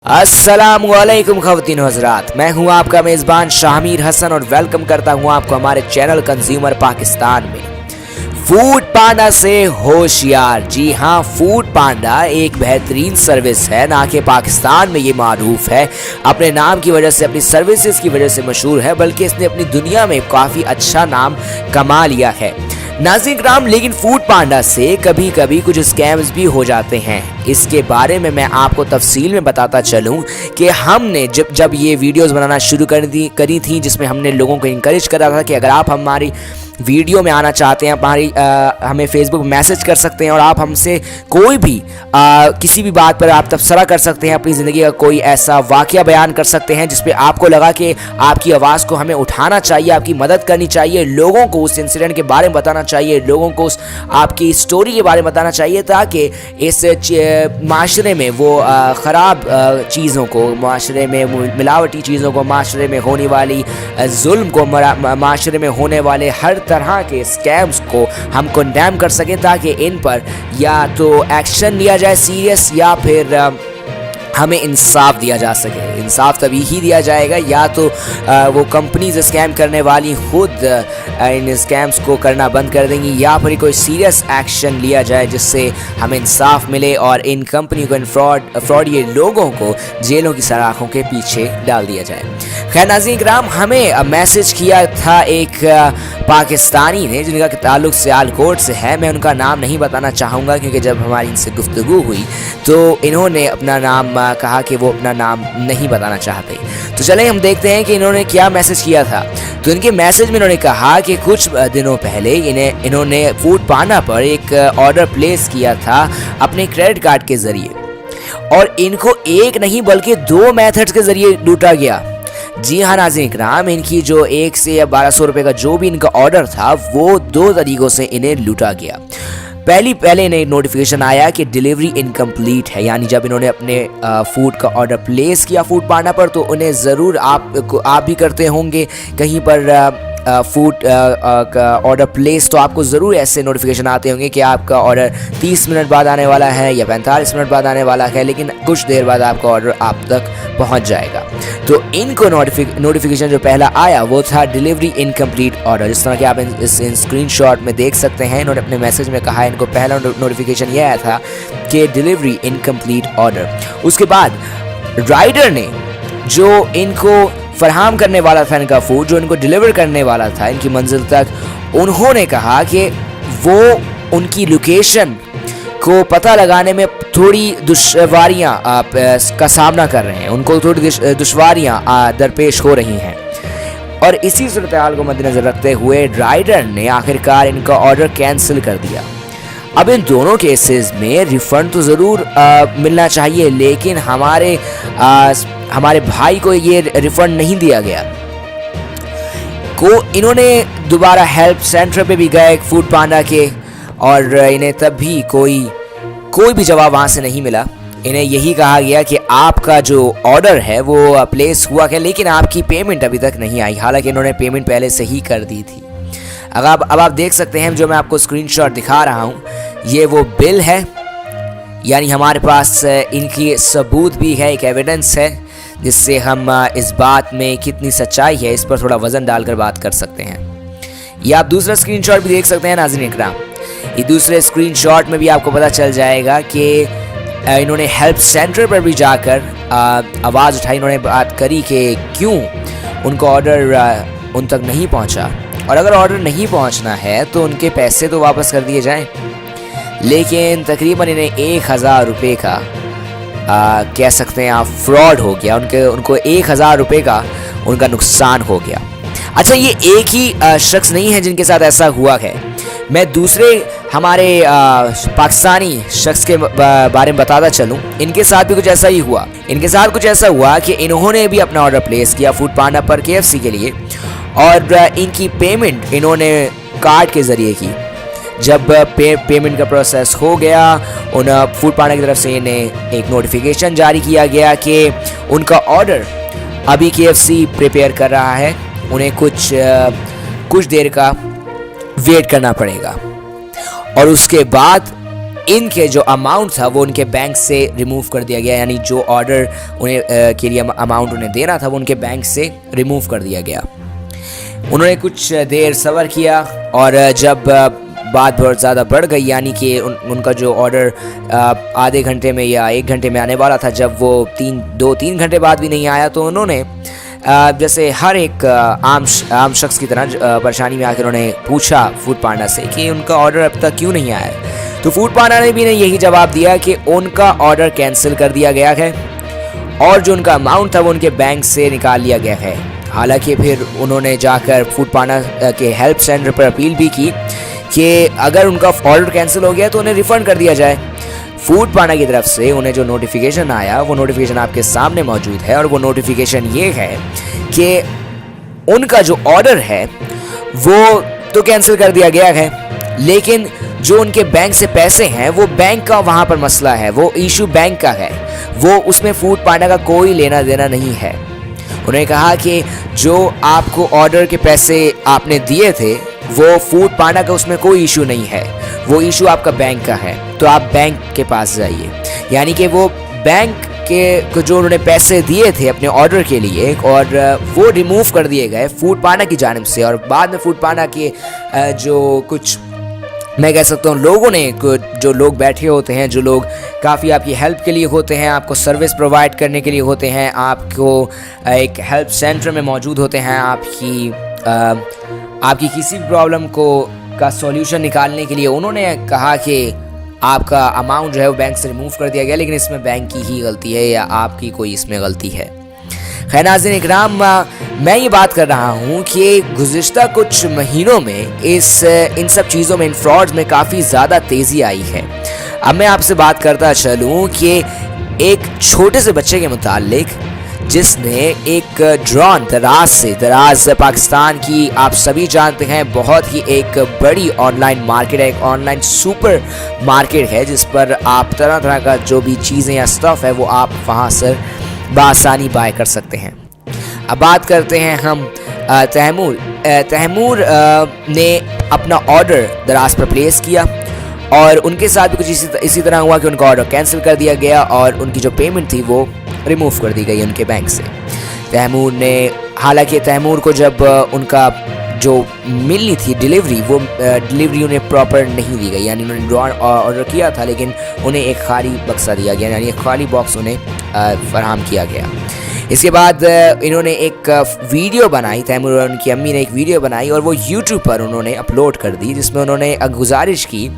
अस्सलामुअलैकुम ख़वातीन हज़रात, मैं हूं आपका मेज़बान शाहमीर हसन और वेलकम करता हूं आपको हमारे चैनल कंज्यूमर पाकिस्तान में। फूड पांडा से होशियार। जी हाँ, फूड पांडा एक बेहतरीन सर्विस है, ना कि पाकिस्तान में ये मारूफ है, अपने नाम की वजह से, अपनी सर्विसेज की वजह से मशहूर है, बल्कि इसने अपनी दुनिया में काफ़ी अच्छा नाम कमा लिया है। नाज़रीन किराम, लेकिन फूड पांडा से कभी कभी कुछ स्कैम्स भी हो जाते हैं। इसके बारे में मैं आपको तफसील में बताता चलूं कि हमने जब ये वीडियोस बनाना शुरू करी थी, जिसमें हमने लोगों को इंकरेज करा था कि अगर आप हमारी वीडियो में आना चाहते हैं, हमें फेसबुक मैसेज कर सकते हैं और आप हमसे कोई भी किसी भी बात पर आप तबसरा कर सकते हैं, अपनी ज़िंदगी का कोई ऐसा वाक़या बयान कर सकते हैं जिस पे आपको लगा कि आपकी आवाज़ को हमें उठाना चाहिए, आपकी मदद करनी चाहिए, लोगों को उस इंसिडेंट के बारे में बताना चाहिए, लोगों को उस आपकी स्टोरी के बारे में बताना चाहिए, ताकि इस माशरे में वो ख़राब चीज़ों को, माशरे में मिलावटी चीज़ों को, माशरे में होने वाली जुल्म को, माशरे में होने वाले हर तरह के स्कैम्स को हम कंडेम कर सकें, ताकि इन पर या तो एक्शन लिया जाए सीरियस, या फिर हमें इंसाफ दिया जा सके। इंसाफ तभी ही दिया जाएगा या तो वो कंपनीज स्कैम करने वाली खुद इन स्कैम्स को करना बंद कर देंगी, या फिर कोई सीरियस एक्शन लिया जाए जिससे हमें इंसाफ मिले और इन कंपनी को, इन फ्रॉड ये लोगों को जेलों की सलाखों के पीछे डाल दिया जाए। खैर नाज़रीन किराम, हमें मैसेज किया था एक पाकिस्तानी ने, जिनका ताल्लुक सियालकोट से है। मैं उनका नाम नहीं बताना चाहूँगा क्योंकि जब हमारी इनसे गुफ्तगू हुई तो इन्होंने अपना नाम कहा कि वो अपना नाम नहीं बताना चाहते। तो चलें हम देखते हैं कि इन्होंने क्या मैसेज किया था। तो इनके मैसेज में इन्होंने कहा कि कुछ दिनों पहले इन्होंने फूड पांडा पर एक ऑर्डर प्लेस किया था अपने क्रेडिट कार्ड के ज़रिए, और इनको एक नहीं बल्कि 2 मेथड्स के ज़रिए लूटा गया। जी हाँ नाज़रीन किराम, इनकी जो 1 से या 1200 रुपये का जो भी इनका ऑर्डर था, वो 2 तरीक़ों से इन्हें लूटा गया। पहले इन्हें नोटिफिकेशन आया कि डिलीवरी इनकम्प्लीट है, यानी जब इन्होंने अपने फूड का ऑर्डर प्लेस किया फूड पांडा पर, तो उन्हें ज़रूर आप भी करते होंगे कहीं पर फूड का ऑर्डर प्लेस, तो आपको ज़रूर ऐसे नोटिफिकेशन आते होंगे कि आपका ऑर्डर 30 मिनट बाद आने वाला है या 45 मिनट बाद आने वाला है, लेकिन कुछ देर बाद आपका ऑर्डर आप तक पहुंच जाएगा। तो इनको नोटिफिकेशन जो पहला आया वो था डिलीवरी इनकम्प्लीट ऑर्डर, जिस तरह कि आप इस स्क्रीनशॉट में देख सकते हैं। इन्होंने अपने मैसेज में कहा, इनको पहला नोटिफिकेशन यह आया था कि डिलीवरी इनकम्प्लीट ऑर्डर। उसके बाद राइडर ने, जो इनको फराहम करने वाला था इनका फूड, जो इनको डिलीवर करने वाला था इनकी मंजिल तक, उन्होंने कहा कि वो उनकी लोकेशन को पता लगाने में थोड़ी दुश्वारियां का सामना कर रहे हैं, उनको थोड़ी दुश्वारियां दरपेश हो रही हैं। और इसी सूरत हाल को मद्देनज़र रखते हुए राइडर ने आखिरकार इनका ऑर्डर कैंसिल कर दिया। अब इन दोनों केसेस में रिफ़ंड तो ज़रूर मिलना चाहिए, लेकिन हमारे भाई को ये रिफ़ंड नहीं दिया गया। इन्होंने दोबारा हेल्प सेंटर पे भी गए फूड पांडा के, और इन्हें तब भी कोई भी जवाब वहाँ से नहीं मिला। इन्हें यही कहा गया कि आपका जो ऑर्डर है वो प्लेस हुआ है, लेकिन आपकी पेमेंट अभी तक नहीं आई, हालांकि इन्होंने पेमेंट पहले से ही कर दी थी। अब आप देख सकते हैं, जो मैं आपको स्क्रीनशॉट दिखा रहा हूँ, ये वो बिल है, यानी हमारे पास इनकी सबूत भी है, एक एविडेंस है, जिससे हम इस बात में कितनी सच्चाई है इस पर थोड़ा वज़न डालकर बात कर सकते हैं। ये आप दूसरा स्क्रीनशॉट भी देख सकते हैं नाज़रीन इकराम। ये दूसरे स्क्रीनशॉट में भी आपको पता चल जाएगा कि इन्होंने हेल्प सेंटर पर भी जाकर आवाज़ उठाई, इन्होंने बात करी कि क्यों उनका ऑर्डर उन तक नहीं पहुंचा, और अगर ऑर्डर नहीं पहुंचना है तो उनके पैसे तो वापस कर दिए जाएं। लेकिन तकरीबन इन्हें 1000 रुपये का कह सकते हैं आप फ्रॉड हो गया, उनको 1000 रुपये का उनका नुकसान हो गया। अच्छा, ये एक ही शख्स नहीं है जिनके साथ ऐसा हुआ है। मैं दूसरे हमारे पाकिस्तानी शख्स के बारे में बताता चलूँ। इनके साथ भी कुछ ऐसा ही हुआ। इनके साथ कुछ ऐसा हुआ कि इन्होंने भी अपना ऑर्डर प्लेस किया फूड पांडा पर KFC के लिए, और इनकी पेमेंट इन्होंने कार्ड के ज़रिए की। जब पेमेंट का प्रोसेस हो गया, उन फूड पांडा की तरफ से इन्हें एक नोटिफिकेशन जारी किया गया कि उनका ऑर्डर अभी KFC प्रिपेयर कर रहा है, उन्हें कुछ देर का वेट करना पड़ेगा। और उसके बाद इनके जो अमाउंट था वो उनके बैंक से रिमूव कर दिया गया, यानी जो ऑर्डर उन्हें के लिए अमाउंट उन्हें देना था वो उनके बैंक से रिमूव कर दिया गया। उन्होंने कुछ देर सब्र किया और जब बात बहुत ज़्यादा बढ़ गई, यानी कि उनका जो ऑर्डर आधे घंटे में या 1 घंटे में आने वाला था, जब वो 2-3 घंटे बाद भी नहीं आया, तो उन्होंने जैसे हर एक आम शख्स की तरह परेशानी में आकर उन्होंने पूछा फूड पांडा से कि उनका ऑर्डर अब तक क्यों नहीं आया। तो फूड पांडा ने भी यही जवाब दिया कि उनका ऑर्डर कैंसिल कर दिया गया है और जो उनका अमाउंट था वो उनके बैंक से निकाल लिया गया है। हालांकि फिर उन्होंने जाकर फूड पांडा के हेल्प सेंटर पर अपील भी की कि अगर उनका ऑर्डर कैंसिल हो गया तो उन्हें रिफ़ंड कर दिया जाए। फूड पांडा की तरफ से उन्हें जो नोटिफिकेशन आया वो नोटिफिकेशन आपके सामने मौजूद है, और वो नोटिफिकेशन ये है कि उनका जो ऑर्डर है वो तो कैंसिल कर दिया गया है, लेकिन जो उनके बैंक से पैसे हैं वो बैंक का वहाँ पर मसला है, वो इशू बैंक का है, वो उसमें फूड पांडा का कोई लेना देना नहीं है। उन्होंने कहा कि जो आपको ऑर्डर के पैसे आपने दिए थे वो फूड पांडा का उसमें कोई इशू नहीं है, वो इशू आपका बैंक का है, तो आप बैंक के पास जाइए। यानी कि वो बैंक के जो उन्होंने पैसे दिए थे अपने ऑर्डर के लिए और वो रिमूव कर दिए गए फूड पांडा की जानिब से, और बाद में फूड पांडा के जो कुछ मैं कह सकता हूँ लोगों ने, जो लोग बैठे होते हैं, जो लोग काफ़ी आपकी हेल्प के लिए होते हैं, आपको सर्विस प्रोवाइड करने के लिए होते हैं, आपको एक हेल्प सेंटर में मौजूद होते हैं, आपकी किसी भी प्रॉब्लम का सॉल्यूशन निकालने के लिए, उन्होंने कहा कि आपका अमाउंट जो है वो बैंक से रिमूव कर दिया गया, लेकिन इसमें बैंक की ही गलती है या आपकी कोई इसमें गलती है। खैर नाज़रीन इकराम, मैं ये बात कर रहा हूँ कि गुज़िश्ता कुछ महीनों में इन सब चीज़ों में, इन फ्रॉड्स में काफ़ी ज़्यादा तेज़ी आई है। अब मैं आपसे बात करता चलूँ कि एक छोटे से बच्चे के मुतालिक जिसने एक ड्रोन दराज पाकिस्तान की, आप सभी जानते हैं, बहुत ही एक बड़ी ऑनलाइन मार्केट है, एक ऑनलाइन सुपर मार्केट है जिस पर आप तरह तरह का जो भी चीज़ें या स्टफ़ है वो आप वहाँ से बआसानी बाय कर सकते हैं। अब बात करते हैं हम तैमूर ने अपना ऑर्डर दराज पर प्लेस किया और उनके साथ भी कुछ इसी तरह हुआ कि उनका ऑर्डर कैंसिल कर दिया गया और उनकी जो पेमेंट थी वो रिमूव कर दी गई उनके बैंक से। तैमूर ने, हालांकि तैमूर को जब उनका जो मिलनी थी डिलीवरी उन्हें प्रॉपर नहीं दी गई, यानी उन्होंने ड्रोन ऑर्डर किया था लेकिन उन्हें एक खाली बक्सा दिया गया, यानी एक खाली बॉक्स उन्हें फराहम किया गया। इसके बाद इन्होंने एक वीडियो बनाई, तैमूर और उनकी अम्मी ने एक वीडियो बनाई और वो यूट्यूब पर उन्होंने अपलोड कर दी, जिसमें उन्होंने गुजारिश की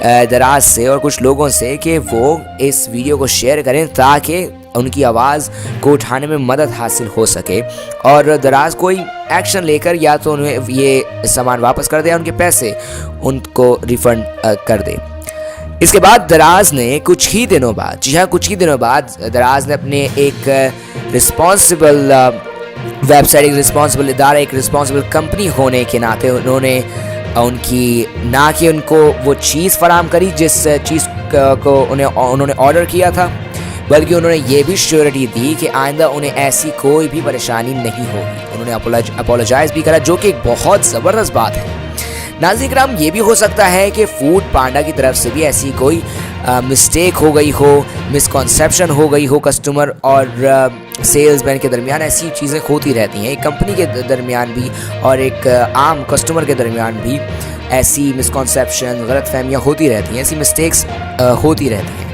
दराज से और कुछ लोगों से कि वो इस वीडियो को शेयर करें ताकि उनकी आवाज़ को उठाने में मदद हासिल हो सके और दराज कोई एक्शन लेकर या तो उन्हें ये सामान वापस कर दे या उनके पैसे उनको रिफ़ंड कर दे। इसके बाद दराज ने कुछ ही दिनों बाद दराज ने अपने एक रिस्पॉन्सिबल वेबसाइट, एक रिस्पॉन्सिबल इदारा, एक रिस्पॉन्सिबल कंपनी होने के नाते उन्होंने उनको वो चीज़ फराहम करी जिस चीज़ को उन्होंने ऑर्डर किया था, बल्कि उन्होंने ये भी श्योरिटी दी कि आइंदा उन्हें ऐसी कोई भी परेशानी नहीं होगी। उन्होंने अपोलोजाइज़ भी करा, जो कि एक बहुत ज़बरदस्त बात है। नाज़रीन किराम, ये भी हो सकता है कि फूड पांडा की तरफ से भी ऐसी कोई मिस्टेक हो गई हो, मिसकॉन्सेप्शन हो गई हो कस्टमर और सेल्समैन के दरमियान। ऐसी चीज़ें होती रहती हैं, एक कंपनी के दरमियान भी और एक आम कस्टमर के दरमियान भी ऐसी मिसकॉन्सेप्शन, गलतफहमियाँ होती रहती हैं, ऐसी मिस्टेक्स होती रहती हैं।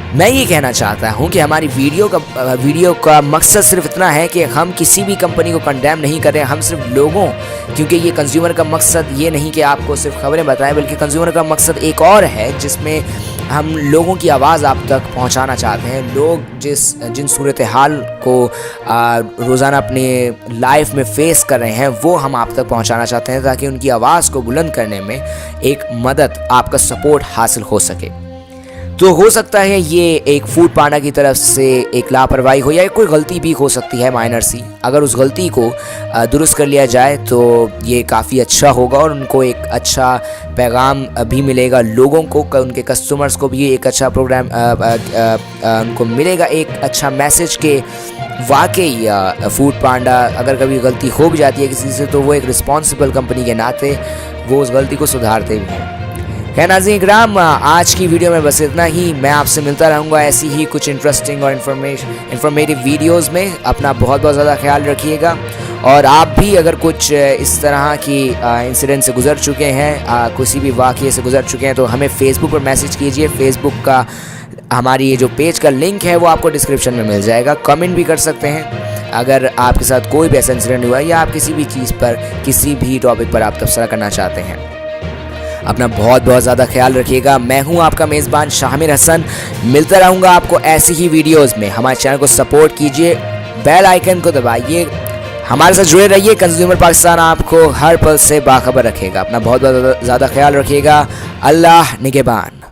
मैं ये कहना चाहता हूँ कि हमारी वीडियो का मकसद सिर्फ इतना है कि हम किसी भी कंपनी को कंडेम नहीं कर रहे हैं, हम सिर्फ लोगों, क्योंकि ये कंज्यूमर का मकसद ये नहीं कि आपको सिर्फ खबरें बताएं, बल्कि कंज्यूमर का मकसद एक और है जिसमें हम लोगों की आवाज़ आप तक पहुँचाना चाहते हैं। लोग जिन सूरत हाल को रोज़ाना अपने लाइफ में फ़ेस कर रहे हैं वो हम आप तक पहुँचाना चाहते हैं ताकि उनकी आवाज़ को बुलंद करने में एक मदद, आपका सपोर्ट हासिल हो सके। तो हो सकता है ये एक फूड पांडा की तरफ से एक लापरवाही हो या कोई गलती भी हो सकती है माइनर सी। अगर उस गलती को दुरुस्त कर लिया जाए तो ये काफ़ी अच्छा होगा और उनको एक अच्छा पैगाम भी मिलेगा लोगों को, उनके कस्टमर्स को भी एक अच्छा प्रोग्राम उनको मिलेगा, एक अच्छा मैसेज के वाकई फूड पांडा अगर कभी गलती हो भी जाती है किसी से तो वो एक रिस्पॉन्सिबल कंपनी के नाते वो उस गलती को सुधारते भी हैं। खैर नाज़रीन इकराम, आज की वीडियो में बस इतना ही। मैं आपसे मिलता रहूँगा ऐसी ही कुछ इंटरेस्टिंग और इन्फॉर्मेटिव वीडियोस में। अपना बहुत बहुत ज़्यादा ख्याल रखिएगा और आप भी अगर कुछ इस तरह की इंसिडेंट से गुजर चुके हैं, किसी भी वाक़ये से गुजर चुके हैं तो हमें फेसबुक पर मैसेज कीजिए। फेसबुक का हमारी ये जो पेज का लिंक है वो आपको डिस्क्रिप्शन में मिल जाएगा। कमेंट भी कर सकते हैं अगर आपके साथ कोई भी ऐसा इंसिडेंट हुआ या आप किसी भी चीज़ पर किसी भी टॉपिक पर आप तबसरा करना चाहते हैं। अपना बहुत बहुत ज़्यादा ख्याल रखिएगा। मैं हूं आपका मेज़बान शामिर हसन। मिलता रहूँगा आपको ऐसी ही वीडियोस में। हमारे चैनल को सपोर्ट कीजिए, बेल आइकन को दबाइए, हमारे साथ जुड़े रहिए। कंज्यूमर पाकिस्तान आपको हर पल से बाखबर रखेगा। अपना बहुत बहुत ज़्यादा ख्याल रखिएगा। अल्लाह निगहबान।